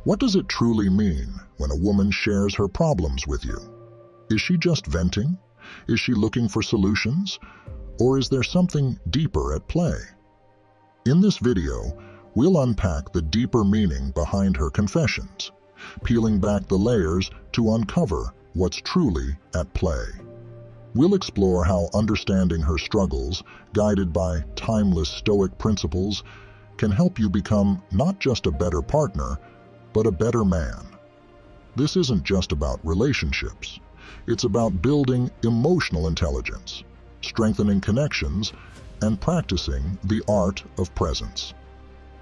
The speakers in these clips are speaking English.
What does it truly mean when a woman shares her problems with you? Is she just venting? Is she looking for solutions? Or is there something deeper at play? In this video, we'll unpack the deeper meaning behind her confessions, peeling back the layers to uncover what's truly at play. We'll explore how understanding her struggles, guided by timeless Stoic principles, can help you become not just a better partner, but a better man. This isn't just about relationships. It's about building emotional intelligence, strengthening connections, and practicing the art of presence.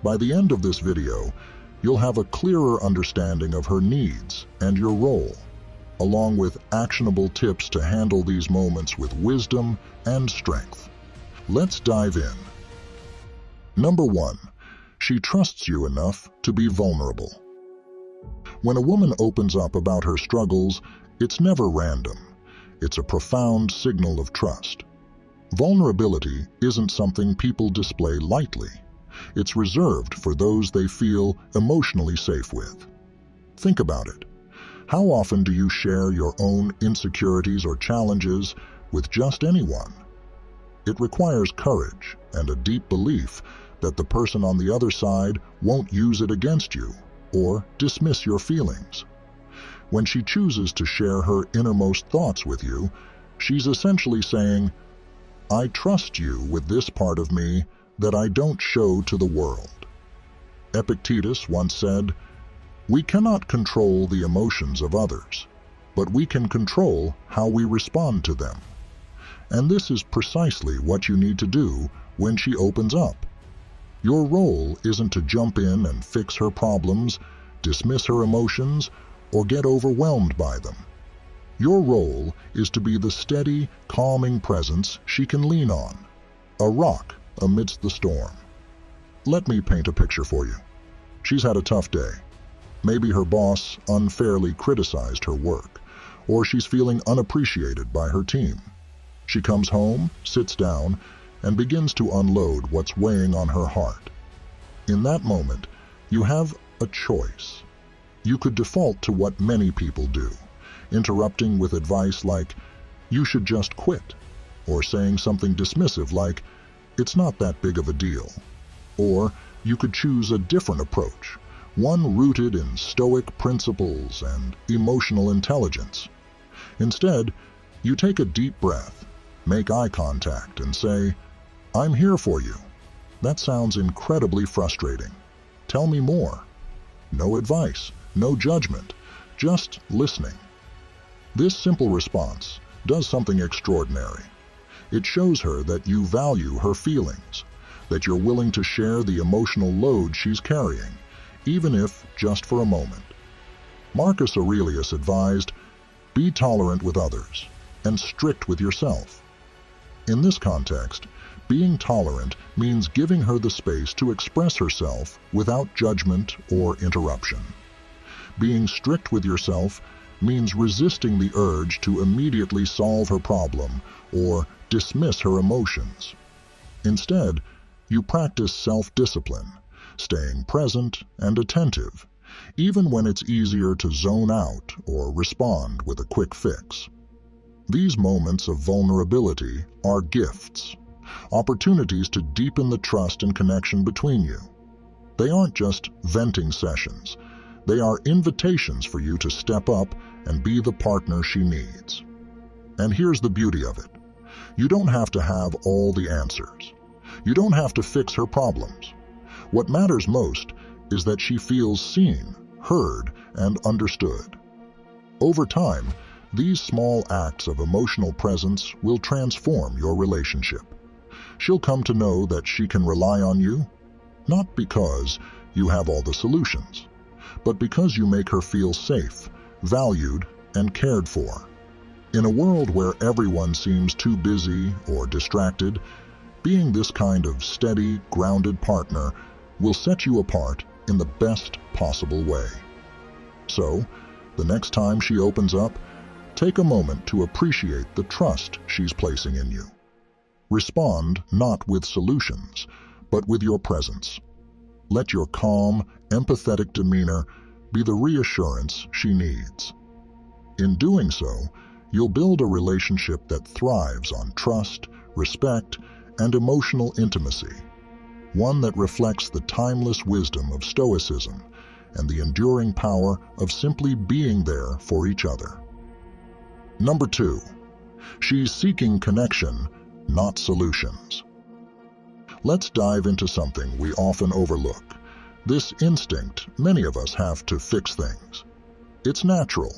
By the end of this video, you'll have a clearer understanding of her needs and your role, along with actionable tips to handle these moments with wisdom and strength. Let's dive in. Number 1, she trusts you enough to be vulnerable. When a woman opens up about her struggles, it's never random. It's a profound signal of trust. Vulnerability isn't something people display lightly. It's reserved for those they feel emotionally safe with. Think about it. How often do you share your own insecurities or challenges with just anyone? It requires courage and a deep belief that the person on the other side won't use it against you or dismiss your feelings. When she chooses to share her innermost thoughts with you, she's essentially saying, "I trust you with this part of me that I don't show to the world." Epictetus once said, "We cannot control the emotions of others, but we can control how we respond to them." And this is precisely what you need to do when she opens up. Your role isn't to jump in and fix her problems, dismiss her emotions, or get overwhelmed by them. Your role is to be the steady, calming presence she can lean on, a rock amidst the storm. Let me paint a picture for you. She's had a tough day. Maybe her boss unfairly criticized her work, or she's feeling unappreciated by her team. She comes home, sits down, and begins to unload what's weighing on her heart. In that moment, you have a choice. You could default to what many people do, interrupting with advice like, "You should just quit," or saying something dismissive like, "It's not that big of a deal." Or you could choose a different approach, one rooted in Stoic principles and emotional intelligence. Instead, you take a deep breath, make eye contact, and say, "I'm here for you. That sounds incredibly frustrating. Tell me more." No advice, no judgment, just listening. This simple response does something extraordinary. It shows her that you value her feelings, that you're willing to share the emotional load she's carrying, even if just for a moment. Marcus Aurelius advised, "Be tolerant with others and strict with yourself." In this context, being tolerant means giving her the space to express herself without judgment or interruption. Being strict with yourself means resisting the urge to immediately solve her problem or dismiss her emotions. Instead, you practice self-discipline, staying present and attentive, even when it's easier to zone out or respond with a quick fix. These moments of vulnerability are gifts, opportunities to deepen the trust and connection between you. They aren't just venting sessions. They are invitations for you to step up and be the partner she needs. And here's the beauty of it. You don't have to have all the answers. You don't have to fix her problems. What matters most is that she feels seen, heard, and understood. Over time, these small acts of emotional presence will transform your relationship. She'll come to know that she can rely on you, not because you have all the solutions, but because you make her feel safe, valued, and cared for. In a world where everyone seems too busy or distracted, being this kind of steady, grounded partner will set you apart in the best possible way. So, the next time she opens up, take a moment to appreciate the trust she's placing in you. Respond not with solutions, but with your presence. Let your calm, empathetic demeanor be the reassurance she needs. In doing so, you'll build a relationship that thrives on trust, respect, and emotional intimacy, one that reflects the timeless wisdom of Stoicism and the enduring power of simply being there for each other. Number 2, she's seeking connection, not solutions. Let's dive into something we often overlook. This instinct many of us have to fix things. It's natural,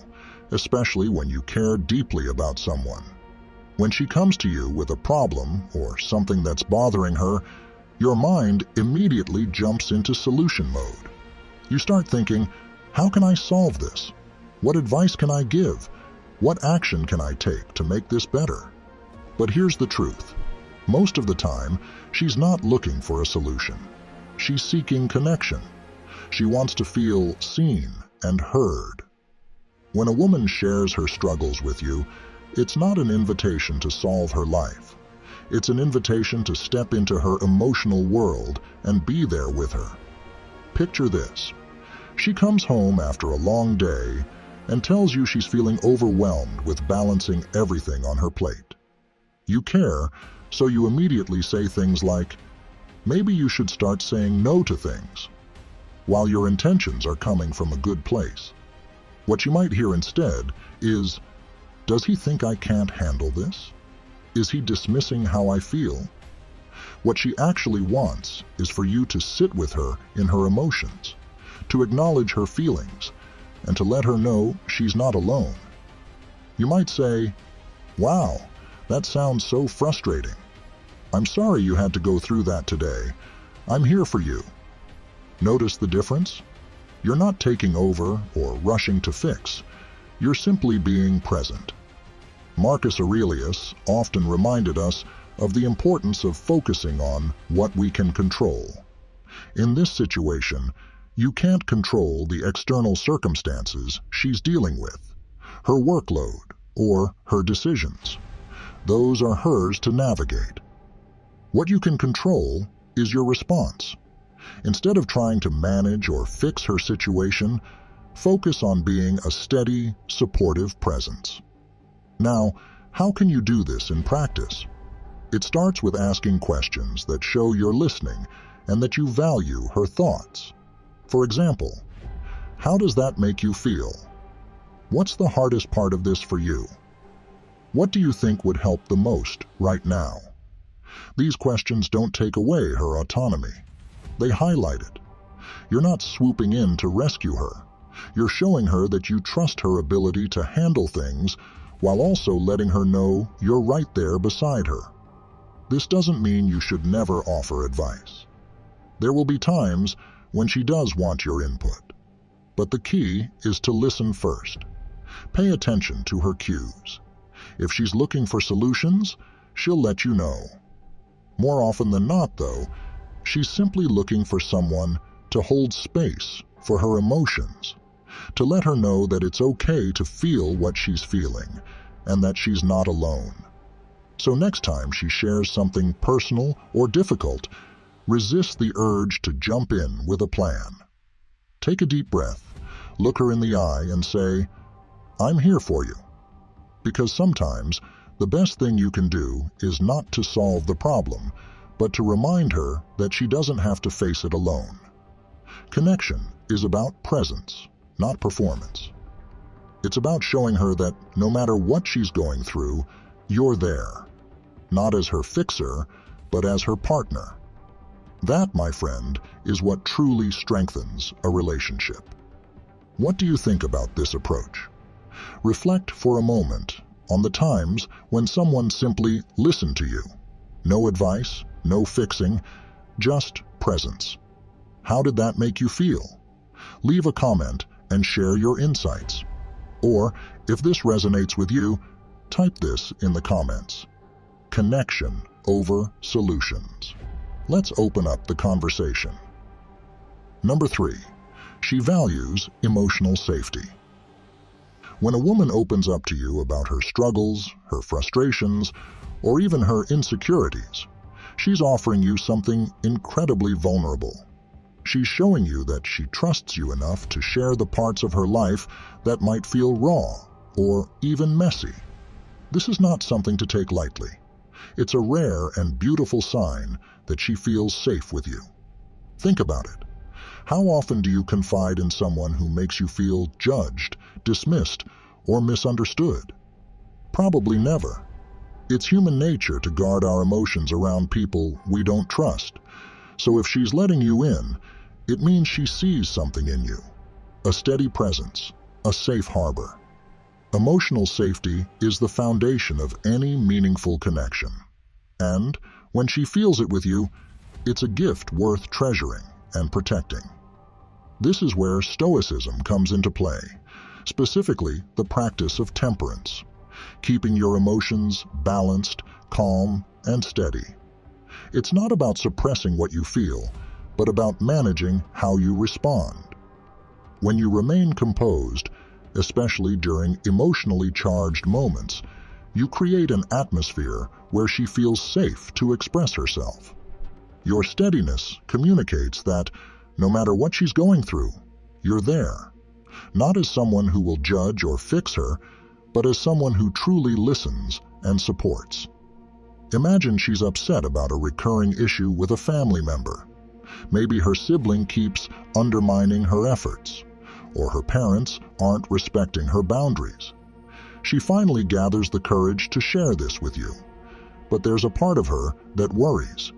especially when you care deeply about someone. When she comes to you with a problem or something that's bothering her, your mind immediately jumps into solution mode. You start thinking, how can I solve this? What advice can I give? What action can I take to make this better? But here's the truth. Most of the time, she's not looking for a solution. She's seeking connection. She wants to feel seen and heard. When a woman shares her struggles with you, it's not an invitation to solve her life. It's an invitation to step into her emotional world and be there with her. Picture this. She comes home after a long day and tells you she's feeling overwhelmed with balancing everything on her plate. You care, so you immediately say things like, maybe you should start saying no to things, while your intentions are coming from a good place. What you might hear instead is, does he think I can't handle this? Is he dismissing how I feel? What she actually wants is for you to sit with her in her emotions, to acknowledge her feelings, and to let her know she's not alone. You might say, wow, that sounds so frustrating. I'm sorry you had to go through that today. I'm here for you. Notice the difference? You're not taking over or rushing to fix. You're simply being present. Marcus Aurelius often reminded us of the importance of focusing on what we can control. In this situation, you can't control the external circumstances she's dealing with, her workload, or her decisions. Those are hers to navigate. What you can control is your response. Instead of trying to manage or fix her situation, focus on being a steady, supportive presence. Now, how can you do this in practice? It starts with asking questions that show you're listening and that you value her thoughts. For example, how does that make you feel? What's the hardest part of this for you? What do you think would help the most right now? These questions don't take away her autonomy. They highlight it. You're not swooping in to rescue her. You're showing her that you trust her ability to handle things while also letting her know you're right there beside her. This doesn't mean you should never offer advice. There will be times when she does want your input, but the key is to listen first. Pay attention to her cues. If she's looking for solutions, she'll let you know. More often than not, though, she's simply looking for someone to hold space for her emotions, to let her know that it's okay to feel what she's feeling and that she's not alone. So next time she shares something personal or difficult, resist the urge to jump in with a plan. Take a deep breath, look her in the eye and say, I'm here for you. Because sometimes the best thing you can do is not to solve the problem, but to remind her that she doesn't have to face it alone. Connection is about presence, not performance. It's about showing her that no matter what she's going through, you're there, not as her fixer, but as her partner. That, my friend, is what truly strengthens a relationship. What do you think about this approach? Reflect for a moment on the times when someone simply listened to you. No advice, no fixing, just presence. How did that make you feel? Leave a comment and share your insights. Or, if this resonates with you, type this in the comments. Connection over solutions. Let's open up the conversation. Number 3, she values emotional safety. When a woman opens up to you about her struggles, her frustrations, or even her insecurities, she's offering you something incredibly vulnerable. She's showing you that she trusts you enough to share the parts of her life that might feel raw or even messy. This is not something to take lightly. It's a rare and beautiful sign that she feels safe with you. Think about it. How often do you confide in someone who makes you feel judged, dismissed, or misunderstood? Probably never. It's human nature to guard our emotions around people we don't trust. So if she's letting you in, it means she sees something in you. A steady presence, a safe harbor. Emotional safety is the foundation of any meaningful connection. And when she feels it with you, it's a gift worth treasuring and protecting. This is where Stoicism comes into play, specifically the practice of temperance, keeping your emotions balanced, calm, and steady. It's not about suppressing what you feel, but about managing how you respond. When you remain composed, especially during emotionally charged moments, you create an atmosphere where she feels safe to express herself. Your steadiness communicates that, no matter what she's going through, you're there, not as someone who will judge or fix her, but as someone who truly listens and supports. Imagine she's upset about a recurring issue with a family member. Maybe her sibling keeps undermining her efforts, or her parents aren't respecting her boundaries. She finally gathers the courage to share this with you, but there's a part of her that worries.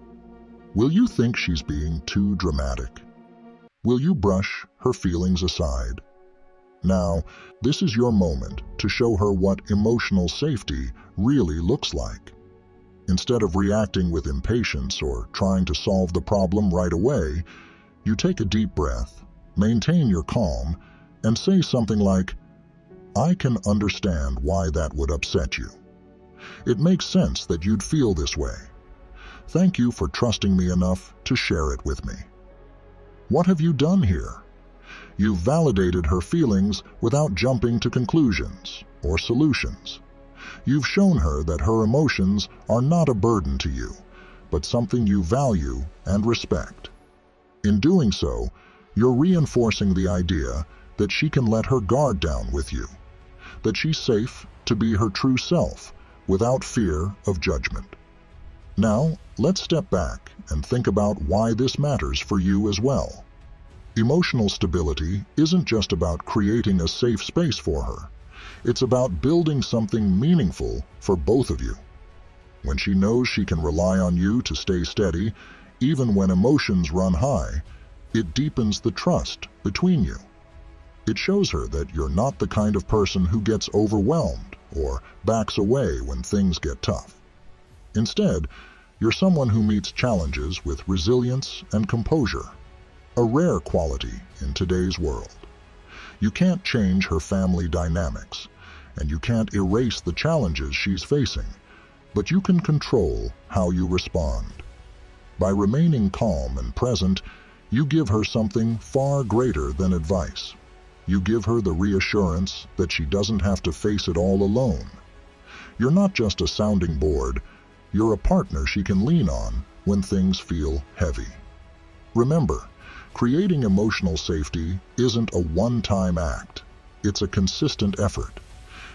Will you think she's being too dramatic? Will you brush her feelings aside? Now, this is your moment to show her what emotional safety really looks like. Instead of reacting with impatience or trying to solve the problem right away, you take a deep breath, maintain your calm, and say something like, "I can understand why that would upset you. It makes sense that you'd feel this way. Thank you for trusting me enough to share it with me." What have you done here? You've validated her feelings without jumping to conclusions or solutions. You've shown her that her emotions are not a burden to you, but something you value and respect. In doing so, you're reinforcing the idea that she can let her guard down with you, that she's safe to be her true self without fear of judgment. Now, let's step back and think about why this matters for you as well. Emotional stability isn't just about creating a safe space for her. It's about building something meaningful for both of you. When she knows she can rely on you to stay steady, even when emotions run high, it deepens the trust between you. It shows her that you're not the kind of person who gets overwhelmed or backs away when things get tough. Instead, you're someone who meets challenges with resilience and composure, a rare quality in today's world. You can't change her family dynamics, and you can't erase the challenges she's facing, but you can control how you respond. By remaining calm and present, you give her something far greater than advice. You give her the reassurance that she doesn't have to face it all alone. You're not just a sounding board, you're a partner she can lean on when things feel heavy. Remember, creating emotional safety isn't a one-time act. It's a consistent effort.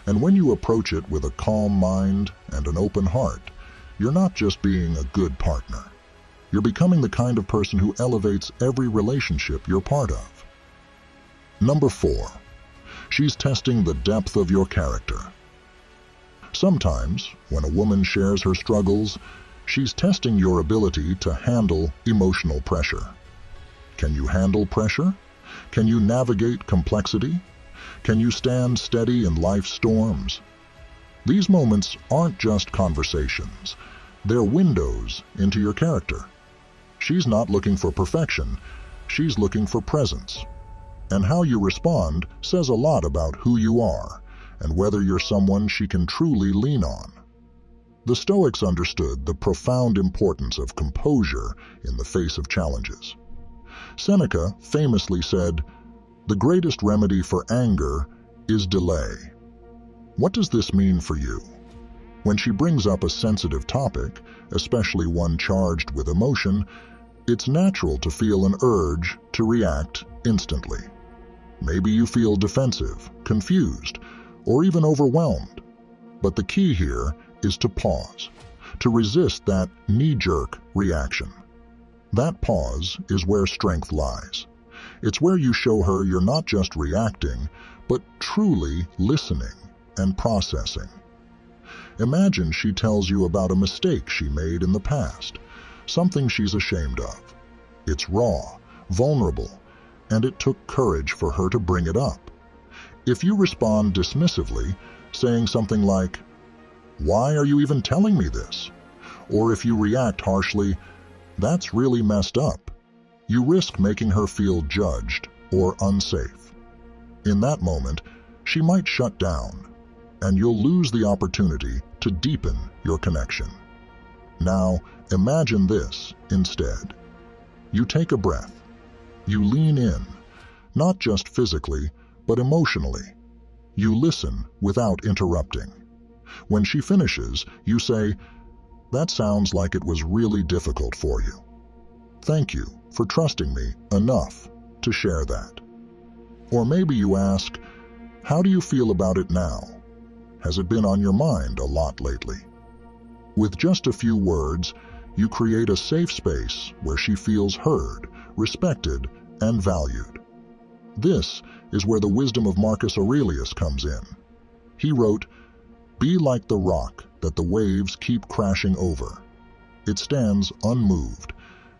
And when you approach it with a calm mind and an open heart, you're not just being a good partner. You're becoming the kind of person who elevates every relationship you're part of. Number 4, she's testing the depth of your character. Sometimes, when a woman shares her struggles, she's testing your ability to handle emotional pressure. Can you handle pressure? Can you navigate complexity? Can you stand steady in life's storms? These moments aren't just conversations. They're windows into your character. She's not looking for perfection. She's looking for presence. And how you respond says a lot about who you are and whether you're someone she can truly lean on. The Stoics understood the profound importance of composure in the face of challenges. Seneca famously said, "The greatest remedy for anger is delay." What does this mean for you? When she brings up a sensitive topic, especially one charged with emotion, It's natural to feel an urge to react instantly. Maybe you feel defensive, confused, or even overwhelmed. But the key here is to pause, to resist that knee-jerk reaction. That pause is where strength lies. It's where you show her you're not just reacting, but truly listening and processing. Imagine she tells you about a mistake she made in the past, something she's ashamed of. It's raw, vulnerable, and it took courage for her to bring it up. If you respond dismissively, saying something like, "Why are you even telling me this?" Or if you react harshly, "That's really messed up," you risk making her feel judged or unsafe. In that moment, she might shut down, and you'll lose the opportunity to deepen your connection. Now, imagine this instead. You take a breath. You lean in, not just physically, but emotionally. You listen without interrupting. When she finishes, you say, "That sounds like it was really difficult for you. Thank you for trusting me enough to share that." Or maybe you ask, "How do you feel about it now? Has it been on your mind a lot lately?" With just a few words, you create a safe space where she feels heard, respected, and valued. This is where the wisdom of Marcus Aurelius comes in. He wrote, "Be like the rock that the waves keep crashing over. It stands unmoved,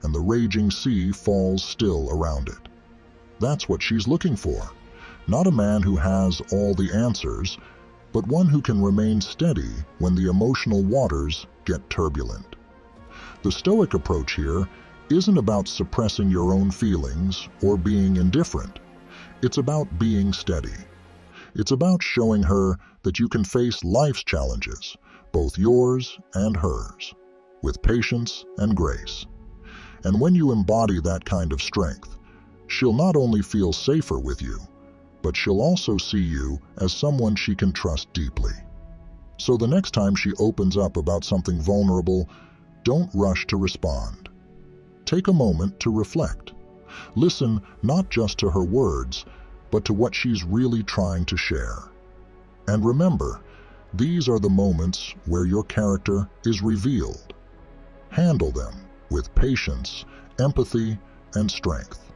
and the raging sea falls still around it." That's what she's looking for. Not a man who has all the answers, but one who can remain steady when the emotional waters get turbulent. The Stoic approach here isn't about suppressing your own feelings or being indifferent. It's about being steady. It's about showing her that you can face life's challenges, both yours and hers, with patience and grace. And when you embody that kind of strength, she'll not only feel safer with you, but she'll also see you as someone she can trust deeply. So the next time she opens up about something vulnerable, don't rush to respond. Take a moment to reflect. Listen not just to her words, but to what she's really trying to share. And remember, these are the moments where your character is revealed. Handle them with patience, empathy, and strength.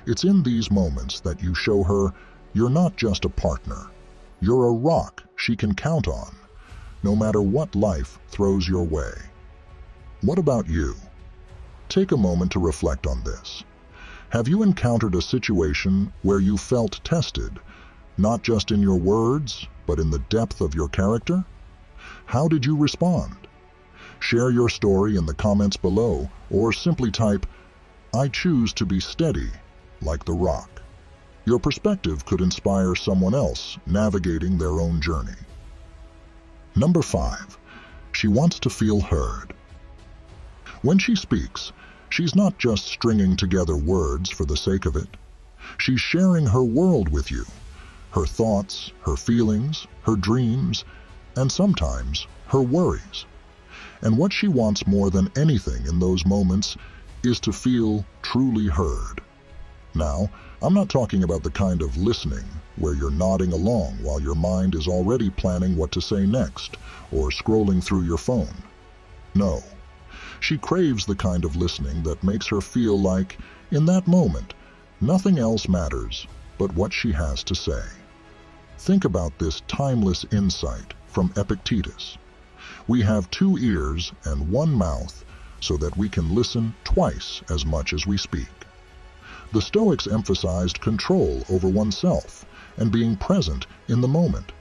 It's in these moments that you show her you're not just a partner. You're a rock she can count on, no matter what life throws your way. What about you? Take a moment to reflect on this. Have you encountered a situation where you felt tested, not just in your words, but in the depth of your character? How did you respond? Share your story in the comments below, or simply type, "I choose to be steady, like the rock." Your perspective could inspire someone else navigating their own journey. Number 5, she wants to feel heard. When she speaks, she's not just stringing together words for the sake of it. She's sharing her world with you, her thoughts, her feelings, her dreams, and sometimes her worries. And what she wants more than anything in those moments is to feel truly heard. Now, I'm not talking about the kind of listening where you're nodding along while your mind is already planning what to say next or scrolling through your phone. No. She craves the kind of listening that makes her feel like, in that moment, nothing else matters but what she has to say. Think about this timeless insight from Epictetus. We have 2 ears and 1 mouth so that we can listen twice as much as we speak. The Stoics emphasized control over oneself and being present in the moment.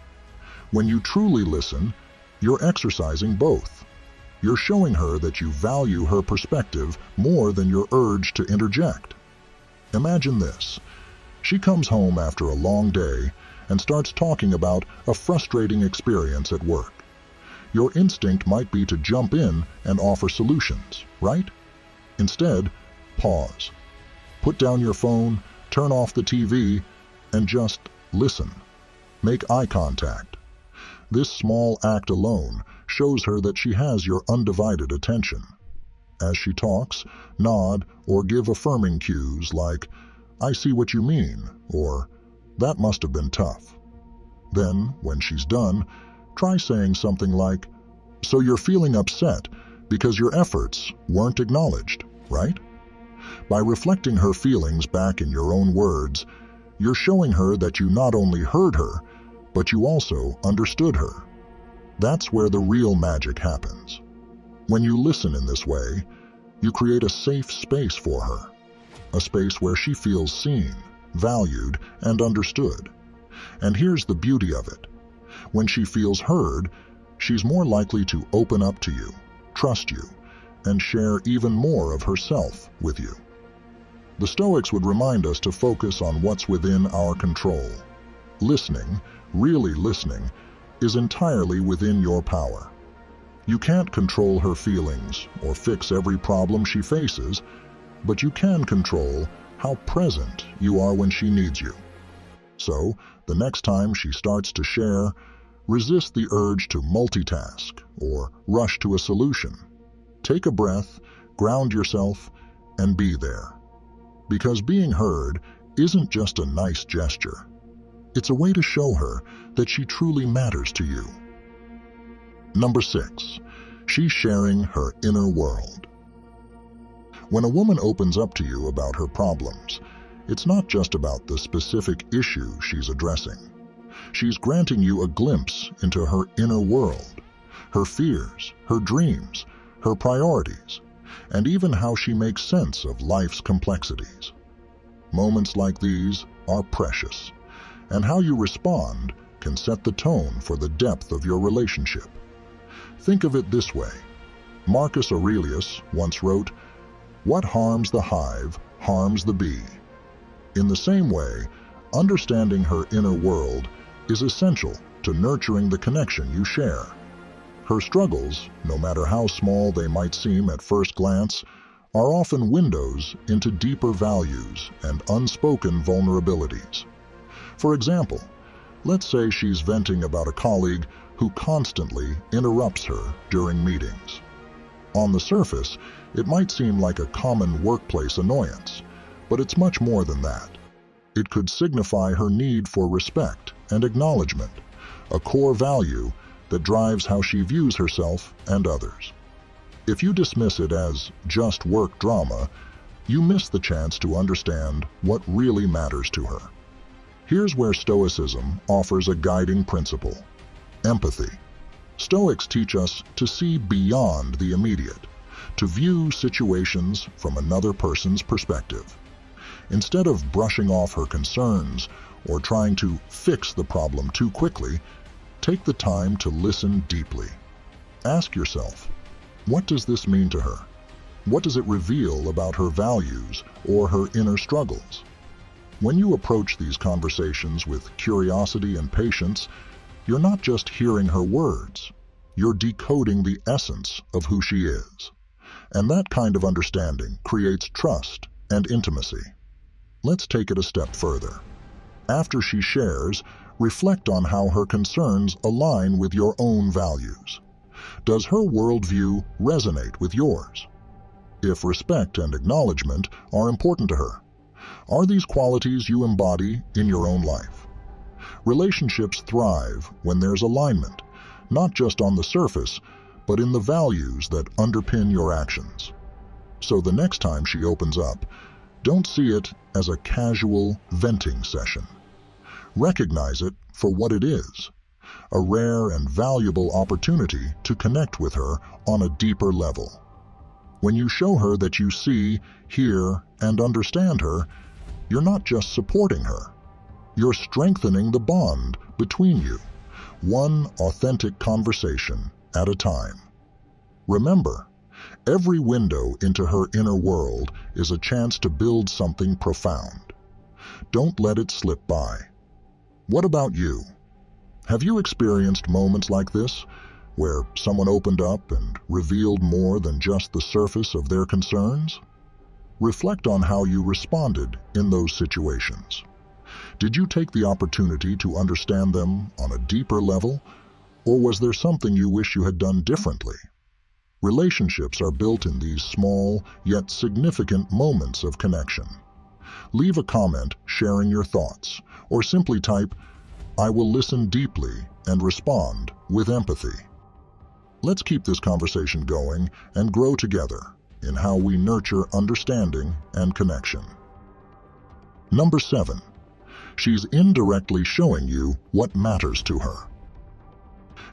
When you truly listen, you're exercising both. You're showing her that you value her perspective more than your urge to interject. Imagine this. She comes home after a long day and starts talking about a frustrating experience at work. Your instinct might be to jump in and offer solutions, right? Instead, pause. Put down your phone, turn off the TV, and just listen. Make eye contact. This small act alone shows her that she has your undivided attention. as she talks, nod, or give affirming cues like, "I see what you mean," or "That must have been tough." Then, when she's done, try saying something like, "So you're feeling upset because your efforts weren't acknowledged, right?" By reflecting her feelings back in your own words, you're showing her that you not only heard her, but you also understood her. That's where the real magic happens. When you listen in this way, you create a safe space for her, a space where she feels seen, valued, and understood. And here's the beauty of it. When she feels heard, she's more likely to open up to you, trust you, and share even more of herself with you. The Stoics would remind us to focus on what's within our control. Listening, really listening, is entirely within your power. You can't control her feelings or fix every problem she faces, but you can control how present you are when she needs you. So, the next time she starts to share, resist the urge to multitask or rush to a solution. Take a breath, ground yourself, and be there. Because being heard isn't just a nice gesture. It's a way to show her that she truly matters to you. Number 6, she's sharing her inner world. When a woman opens up to you about her problems, it's not just about the specific issue she's addressing. She's granting you a glimpse into her inner world, her fears, her dreams, her priorities, and even how she makes sense of life's complexities. Moments like these are precious, and how you respond can set the tone for the depth of your relationship. Think of it this way. Marcus Aurelius once wrote, "What harms the hive harms the bee." In the same way, understanding her inner world is essential to nurturing the connection you share. Her struggles, no matter how small they might seem at first glance, are often windows into deeper values and unspoken vulnerabilities. For example, let's say she's venting about a colleague who constantly interrupts her during meetings. On the surface, it might seem like a common workplace annoyance, but it's much more than that. It could signify her need for respect and acknowledgement, a core value that drives how she views herself and others. If you dismiss it as just work drama, you miss the chance to understand what really matters to her. Here's where Stoicism offers a guiding principle: empathy. Stoics teach us to see beyond the immediate, to view situations from another person's perspective. Instead of brushing off her concerns or trying to fix the problem too quickly, take the time to listen deeply. Ask yourself, what does this mean to her? What does it reveal about her values or her inner struggles? When you approach these conversations with curiosity and patience, you're not just hearing her words, you're decoding the essence of who she is. And that kind of understanding creates trust and intimacy. Let's take it a step further. After she shares, reflect on how her concerns align with your own values. Does her worldview resonate with yours? If respect and acknowledgement are important to her, are these qualities you embody in your own life? Relationships thrive when there's alignment, not just on the surface, but in the values that underpin your actions. So the next time she opens up, don't see it as a casual venting session. Recognize it for what it is, a rare and valuable opportunity to connect with her on a deeper level. When you show her that you see, hear, and understand her, you're not just supporting her. You're strengthening the bond between you, one authentic conversation at a time. Remember, every window into her inner world is a chance to build something profound. Don't let it slip by. What about you? Have you experienced moments like this, where someone opened up and revealed more than just the surface of their concerns? Reflect on how you responded in those situations. Did you take the opportunity to understand them on a deeper level, or was there something you wish you had done differently? Relationships are built in these small yet significant moments of connection. Leave a comment sharing your thoughts, or simply type, "I will listen deeply and respond with empathy." Let's keep this conversation going and grow together in how we nurture understanding and connection. Number 7. She's indirectly showing you what matters to her.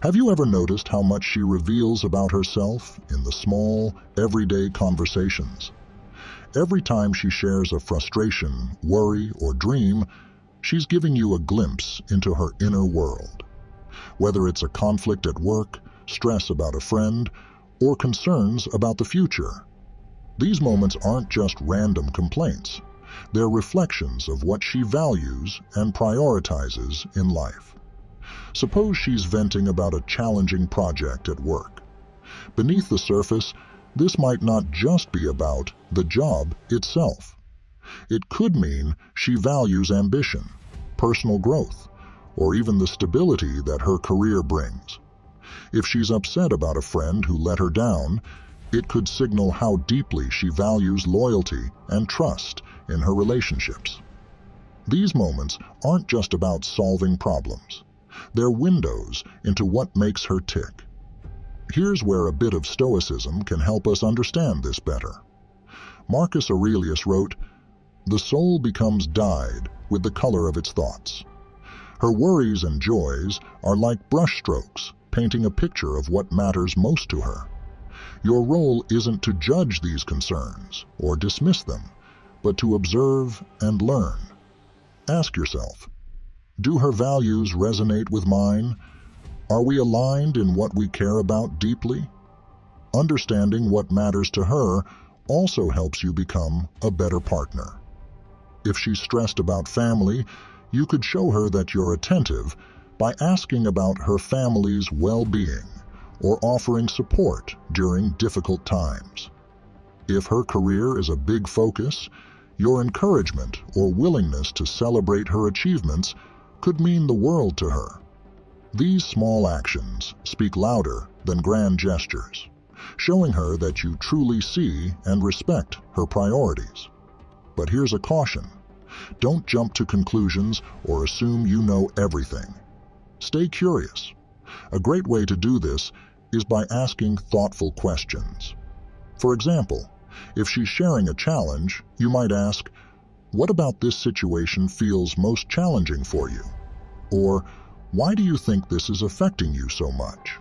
Have you ever noticed how much she reveals about herself in the small, everyday conversations? Every time she shares a frustration, worry, or dream, she's giving you a glimpse into her inner world. Whether it's a conflict at work, stress about a friend, or concerns about the future. These moments aren't just random complaints. They're reflections of what she values and prioritizes in life. Suppose she's venting about a challenging project at work. Beneath the surface, this might not just be about the job itself. It could mean she values ambition, personal growth, or even the stability that her career brings. If she's upset about a friend who let her down, it could signal how deeply she values loyalty and trust in her relationships. These moments aren't just about solving problems. They're windows into what makes her tick. Here's where a bit of Stoicism can help us understand this better. Marcus Aurelius wrote, "The soul becomes dyed with the color of its thoughts." Her worries and joys are like brushstrokes painting a picture of what matters most to her. Your role isn't to judge these concerns or dismiss them, but to observe and learn. Ask yourself, do her values resonate with mine? Are we aligned in what we care about deeply? Understanding what matters to her also helps you become a better partner. If she's stressed about family, you could show her that you're attentive by asking about her family's well-being or offering support during difficult times. If her career is a big focus, your encouragement or willingness to celebrate her achievements could mean the world to her. These small actions speak louder than grand gestures, showing her that you truly see and respect her priorities. But here's a caution. Don't jump to conclusions or assume you know everything. Stay curious. A great way to do this is by asking thoughtful questions. For example, if she's sharing a challenge, you might ask, "What about this situation feels most challenging for you?" Or, "Why do you think this is affecting you so much?"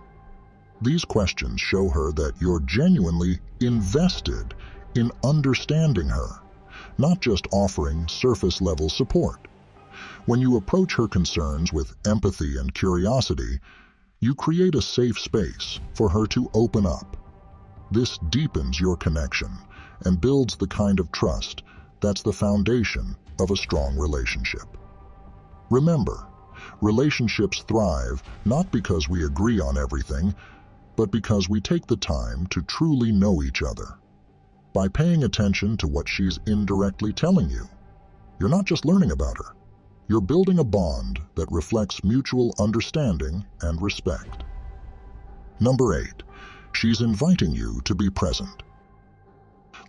These questions show her that you're genuinely invested in understanding her, not just offering surface-level support. When you approach her concerns with empathy and curiosity, you create a safe space for her to open up. This deepens your connection and builds the kind of trust that's the foundation of a strong relationship. Remember, relationships thrive not because we agree on everything, but because we take the time to truly know each other. By paying attention to what she's indirectly telling you, you're not just learning about her. You're building a bond that reflects mutual understanding and respect. Number 8, she's inviting you to be present.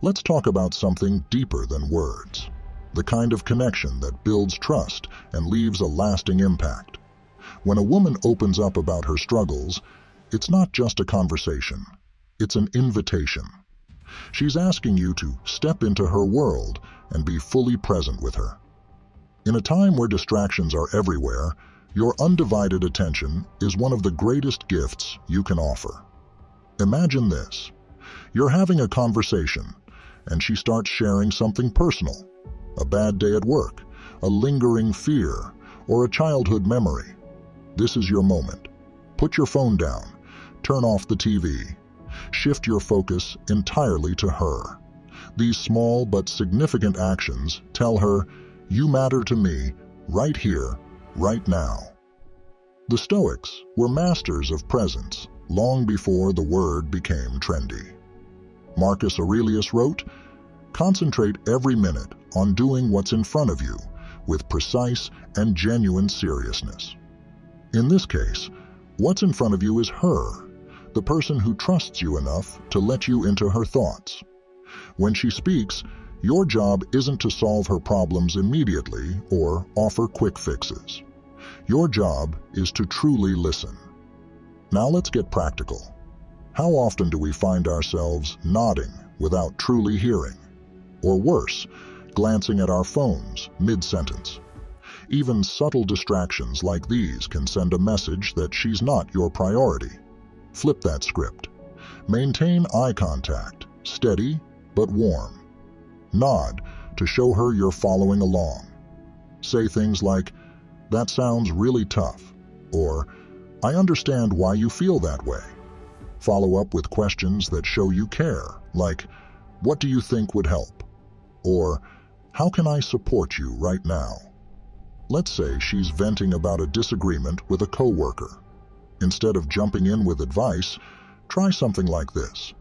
Let's talk about something deeper than words, the kind of connection that builds trust and leaves a lasting impact. When a woman opens up about her struggles, it's not just a conversation, it's an invitation. She's asking you to step into her world and be fully present with her. In a time where distractions are everywhere, your undivided attention is one of the greatest gifts you can offer. Imagine this. You're having a conversation, and she starts sharing something personal, a bad day at work, a lingering fear, or a childhood memory. This is your moment. Put your phone down, turn off the TV, shift your focus entirely to her. These small but significant actions tell her, "You matter to me right here, right now." The Stoics were masters of presence long before the word became trendy. Marcus Aurelius wrote, "Concentrate every minute on doing what's in front of you with precise and genuine seriousness." In this case, what's in front of you is her, the person who trusts you enough to let you into her thoughts. When she speaks, your job isn't to solve her problems immediately or offer quick fixes. Your job is to truly listen. Now let's get practical. How often do we find ourselves nodding without truly hearing? Or worse, glancing at our phones mid-sentence? Even subtle distractions like these can send a message that she's not your priority. Flip that script. Maintain eye contact, steady but warm. Nod to show her you're following along. Say things like, "That sounds really tough," or "I understand why you feel that way." Follow up with questions that show you care, like, "What do you think would help?" Or, "How can I support you right now?" Let's say she's venting about a disagreement with a coworker. Instead of jumping in with advice, try something like this.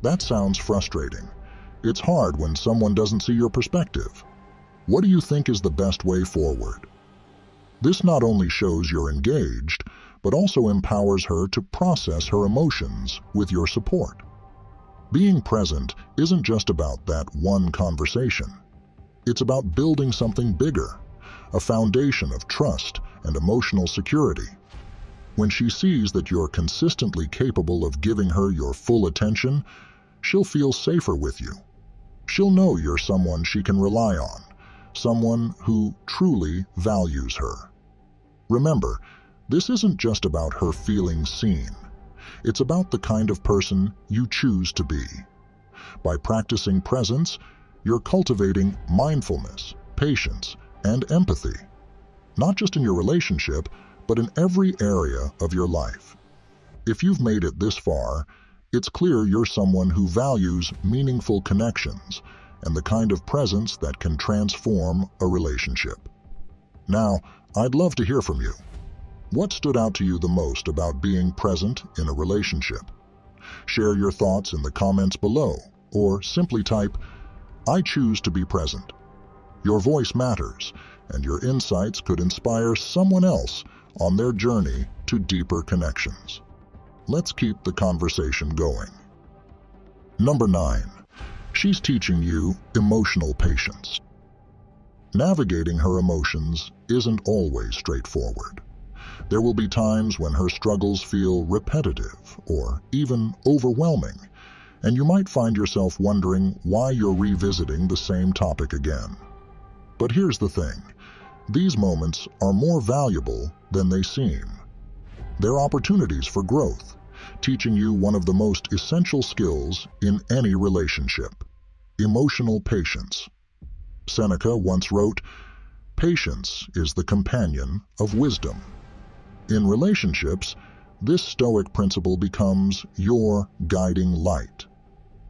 "That sounds frustrating. It's hard when someone doesn't see your perspective. What do you think is the best way forward?" This not only shows you're engaged, but also empowers her to process her emotions with your support. Being present isn't just about that one conversation. It's about building something bigger, a foundation of trust and emotional security. When she sees that you're consistently capable of giving her your full attention, she'll feel safer with you. She'll know you're someone she can rely on, someone who truly values her. Remember, this isn't just about her feeling seen. It's about the kind of person you choose to be. By practicing presence, you're cultivating mindfulness, patience, and empathy, not just in your relationship, but in every area of your life. If you've made it this far, it's clear you're someone who values meaningful connections and the kind of presence that can transform a relationship. Now, I'd love to hear from you. What stood out to you the most about being present in a relationship? Share your thoughts in the comments below, or simply type, "I choose to be present." Your voice matters, and your insights could inspire someone else on their journey to deeper connections. Let's keep the conversation going. Number 9. She's teaching you emotional patience. Navigating her emotions isn't always straightforward. There will be times when her struggles feel repetitive or even overwhelming, and you might find yourself wondering why you're revisiting the same topic again. But here's the thing. These moments are more valuable than they seem. They're opportunities for growth, teaching you one of the most essential skills in any relationship: emotional patience. Seneca once wrote, "Patience is the companion of wisdom." In relationships, this Stoic principle becomes your guiding light.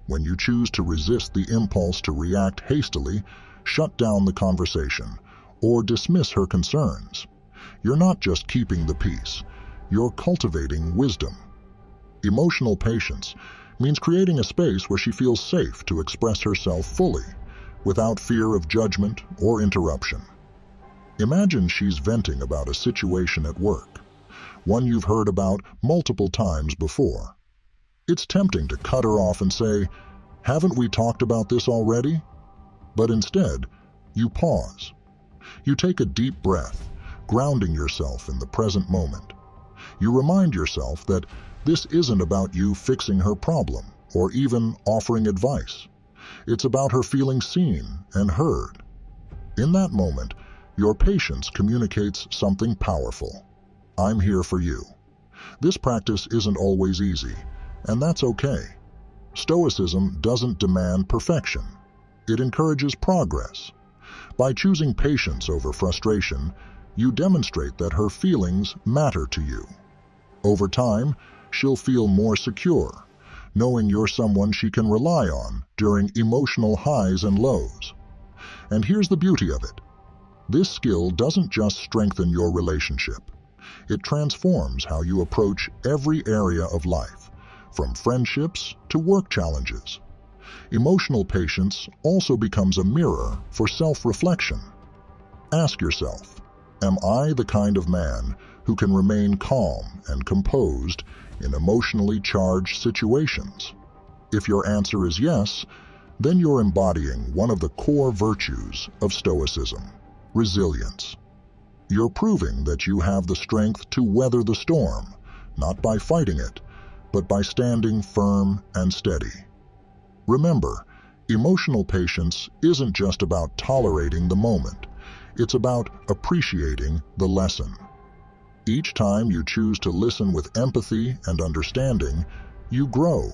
When you choose to resist the impulse to react hastily, shut down the conversation, or dismiss her concerns, you're not just keeping the peace, you're cultivating wisdom. Emotional patience means creating a space where she feels safe to express herself fully, without fear of judgment or interruption. Imagine she's venting about a situation at work, one you've heard about multiple times before. It's tempting to cut her off and say, "Haven't we talked about this already?" But instead, you pause. You take a deep breath, grounding yourself in the present moment. You remind yourself that this isn't about you fixing her problem or even offering advice. It's about her feeling seen and heard. In that moment, your patience communicates something powerful. I'm here for you. This practice isn't always easy, and that's okay. Stoicism doesn't demand perfection. It encourages progress. By choosing patience over frustration, you demonstrate that her feelings matter to you. Over time, she'll feel more secure, knowing you're someone she can rely on during emotional highs and lows. And here's the beauty of it. This skill doesn't just strengthen your relationship. It transforms how you approach every area of life, from friendships to work challenges. Emotional patience also becomes a mirror for self-reflection. Ask yourself, Am I the kind of man who can remain calm and composed in emotionally charged situations? If your answer is yes, then you're embodying one of the core virtues of Stoicism, resilience. You're proving that you have the strength to weather the storm, not by fighting it, but by standing firm and steady. Remember, emotional patience isn't just about tolerating the moment. It's about appreciating the lesson. Each time you choose to listen with empathy and understanding, you grow.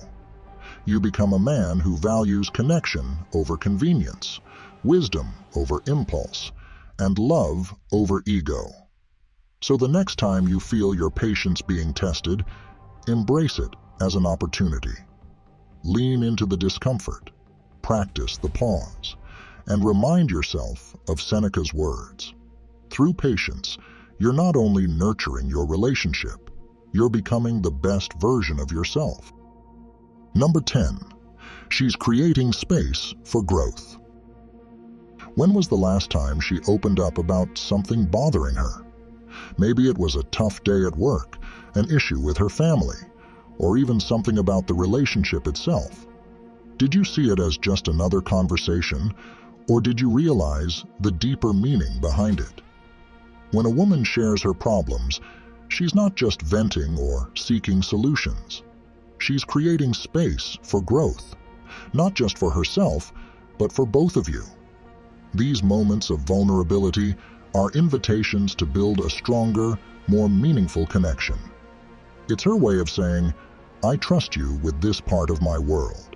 You become a man who values connection over convenience, wisdom over impulse, and love over ego. So the next time you feel your patience being tested, embrace it as an opportunity. Lean into the discomfort, practice the pause, and remind yourself of Seneca's words. Through patience, you're not only nurturing your relationship, you're becoming the best version of yourself. Number 10. She's creating space for growth. When was the last time she opened up about something bothering her? Maybe it was a tough day at work, an issue with her family, or even something about the relationship itself. Did you see it as just another conversation, or did you realize the deeper meaning behind it? When a woman shares her problems, she's not just venting or seeking solutions. She's creating space for growth, not just for herself, but for both of you. These moments of vulnerability are invitations to build a stronger, more meaningful connection. It's her way of saying, I trust you with this part of my world.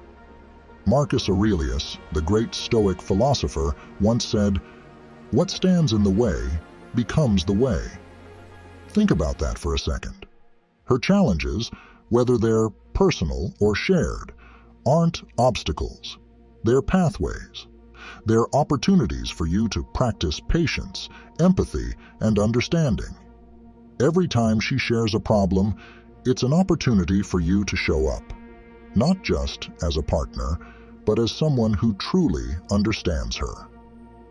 Marcus Aurelius, the great Stoic philosopher, once said, "What stands in the way becomes the way." Think about that for a second. Her challenges, whether they're personal or shared, aren't obstacles. They're pathways. They're opportunities for you to practice patience, empathy, and understanding. Every time she shares a problem, it's an opportunity for you to show up, not just as a partner, but as someone who truly understands her.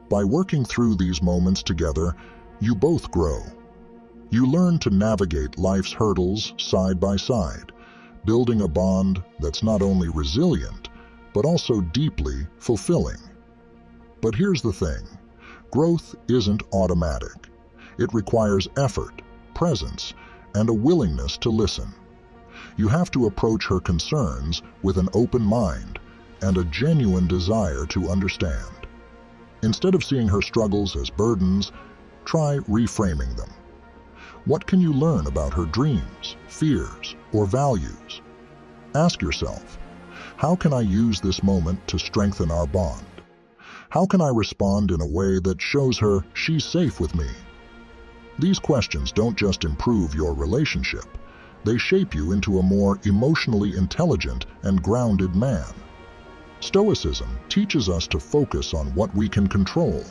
By working through these moments together, you both grow. You learn to navigate life's hurdles side by side, building a bond that's not only resilient, but also deeply fulfilling. But here's the thing, growth isn't automatic. It requires effort, presence, and a willingness to listen. You have to approach her concerns with an open mind and a genuine desire to understand. Instead of seeing her struggles as burdens, try reframing them. What can you learn about her dreams, fears, or values? Ask yourself, how can I use this moment to strengthen our bond? How can I respond in a way that shows her she's safe with me? These questions don't just improve your relationship, they shape you into a more emotionally intelligent and grounded man. Stoicism teaches us to focus on what we can control,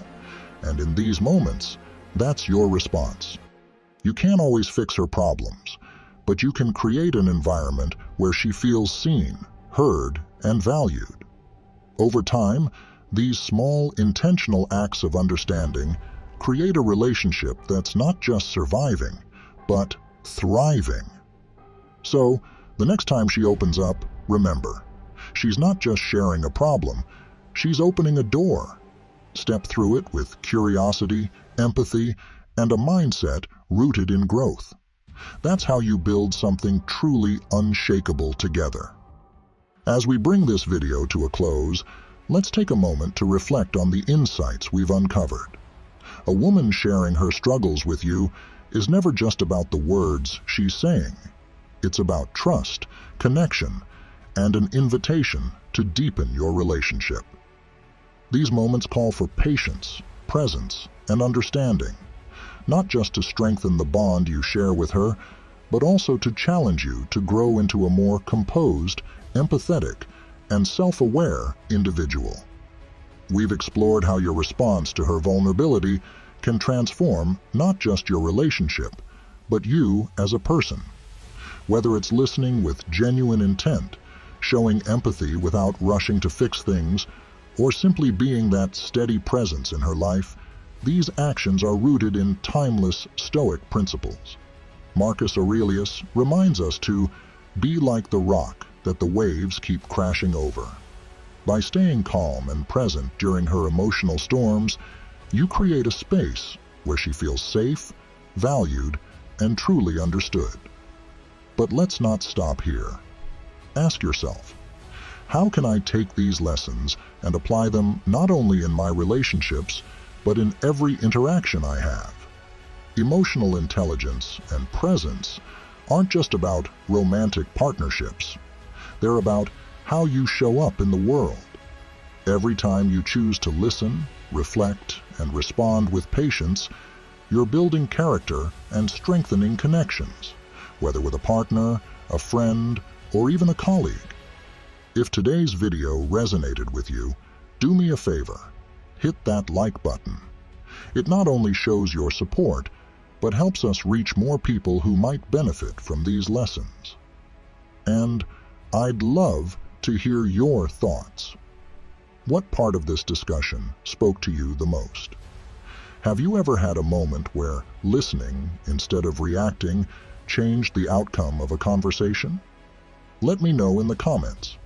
and in these moments, that's your response. You can't always fix her problems, but you can create an environment where she feels seen, heard, and valued. Over time, these small, intentional acts of understanding create a relationship that's not just surviving, but thriving. So, the next time she opens up, remember, she's not just sharing a problem, she's opening a door. Step through it with curiosity, empathy, and a mindset rooted in growth. That's how you build something truly unshakable together. As we bring this video to a close, let's take a moment to reflect on the insights we've uncovered. A woman sharing her struggles with you is never just about the words she's saying. It's about trust, connection, and an invitation to deepen your relationship. These moments call for patience, presence, and understanding, not just to strengthen the bond you share with her, but also to challenge you to grow into a more composed, empathetic, and self-aware individual. We've explored how your response to her vulnerability can transform not just your relationship, but you as a person. Whether it's listening with genuine intent, showing empathy without rushing to fix things, or simply being that steady presence in her life, These actions are rooted in timeless Stoic principles. Marcus Aurelius reminds us to be like the rock that the waves keep crashing over. By staying calm and present during her emotional storms, you create a space where she feels safe, valued, and truly understood. But let's not stop here. Ask yourself, how can I take these lessons and apply them not only in my relationships, but in every interaction I have? Emotional intelligence and presence aren't just about romantic partnerships. They're about how you show up in the world. Every time you choose to listen, reflect, and respond with patience, you're building character and strengthening connections, whether with a partner, a friend, or even a colleague. If today's video resonated with you, do me a favor. Hit that like button. It not only shows your support, but helps us reach more people who might benefit from these lessons. And I'd love to hear your thoughts. What part of this discussion spoke to you the most? Have you ever had a moment where listening instead of reacting changed the outcome of a conversation? Let me know in the comments.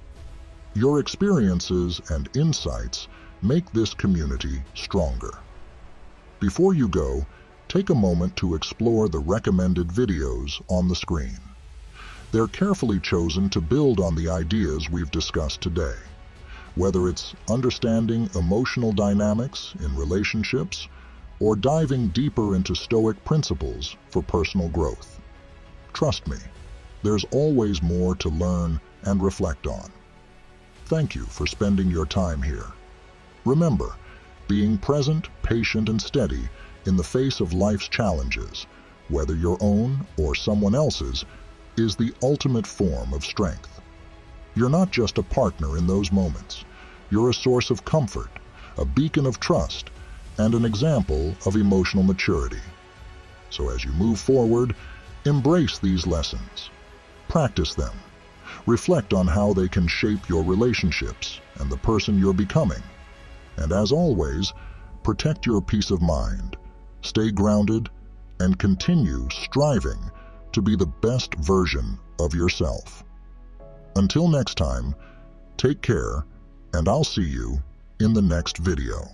Your experiences and insights make this community stronger. Before you go, take a moment to explore the recommended videos on the screen. They're carefully chosen to build on the ideas we've discussed today. Whether it's understanding emotional dynamics in relationships or diving deeper into Stoic principles for personal growth. Trust me, there's always more to learn and reflect on. Thank you for spending your time here. Remember, being present, patient, and steady in the face of life's challenges, whether your own or someone else's, is the ultimate form of strength. You're not just a partner in those moments. You're a source of comfort, a beacon of trust, and an example of emotional maturity. So as you move forward, embrace these lessons. Practice them. Reflect on how they can shape your relationships and the person you're becoming. And as always, protect your peace of mind, stay grounded, and continue striving to be the best version of yourself. Until next time, take care, and I'll see you in the next video.